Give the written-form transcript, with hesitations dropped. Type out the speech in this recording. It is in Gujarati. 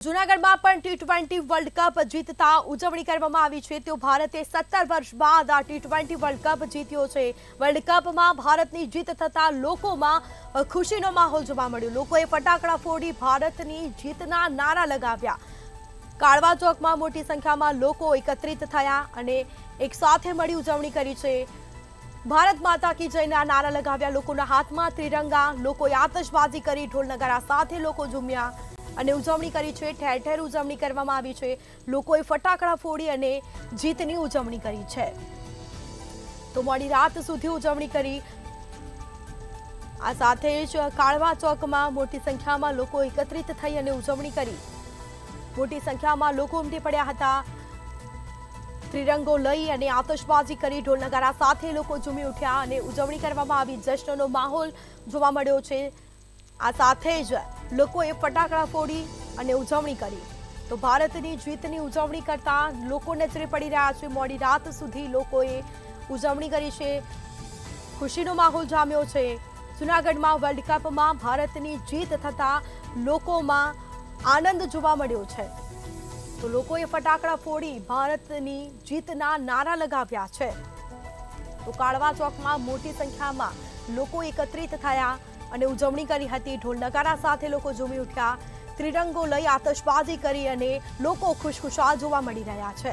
જૂનાગઢમાં પણ ટી20 વર્લ્ડ કપ જીતતા ઉજવણી કરવામાં આવી છે। તો ભારતે 17 વર્ષ બાદ આ ટી20 વર્લ્ડ કપ જીત્યો છે। વર્લ્ડ કપમાં ભારતની જીત થતા લોકોમાં ખુશીનો માહોલ જોવા મળ્યો। લોકોએ ફટાકડા ફોડી ભારતની જીતના નારા લગાવ્યા। કાળવા ચોકમાં મોટી સંખ્યામાં લોકો એકત્રિત થયા અને એકસાથે મળી ઉજવણી કરી છે। ભારત માતા કી જયના નારા લગાવ્યા। લોકોના હાથમાં ત્રિરંગા, લોકોએ આતશબાજી કરી, ઢોલ નગારા સાથે લોકો ઝૂમ્યા અને ઉજવણી કરી છે। ઠેર ઠેર ઉજવણી કરવામાં આવી છે। લોકોએ ફટાકડા ફોડી અને જીતની ઉજવણી કરી છે। તો મોડી રાત સુધી ઉજવણી કરી। આ સાથે જ કાળવા ચોકમાં મોટી સંખ્યામાં લોકો એકત્રિત થઈ અને ઉજવણી કરી। મોટી સંખ્યામાં લોકો ઉમટી પડ્યા હતા। ત્રિરંગો લઈ અને આતશબાજી કરી, ઢોલ નગારા સાથે લોકો ઝૂમી ઉઠ્યા અને ઉજવણી કરવામાં આવી। જશ્નનો માહોલ જોવા મળ્યો છે। આ સાથે જ લોકોએ ફટાકડા ફોડી અને ઉજવણી કરી। તો ભારતની જીતની ઉજવણી કરતા લોકો નજરે પડી રહ્યા છે। મોડી રાત સુધી લોકોએ ઉજવણી કરી છે। ખુશીનો માહોલ જામ્યો છે। જૂનાગઢમાં વર્લ્ડ કપમાં ભારતની જીત થતા લોકોમાં આનંદ જોવા મળ્યો છે। તો લોકોએ ફટાકડા ફોડી ભારતની જીતના નારા લગાવ્યા છે। તો કાળવા ચોકમાં મોટી સંખ્યામાં લોકો એકત્રિત થયા અને ઉજવણી કરી હતી। ઢોલ નગારા સાથે લોકો ઝૂમી ઉઠ્યા, ત્રિરંગો લઈ આતશબાજી કરી અને લોકો ખુશખુશાલ જોવા મળી રહ્યા છે।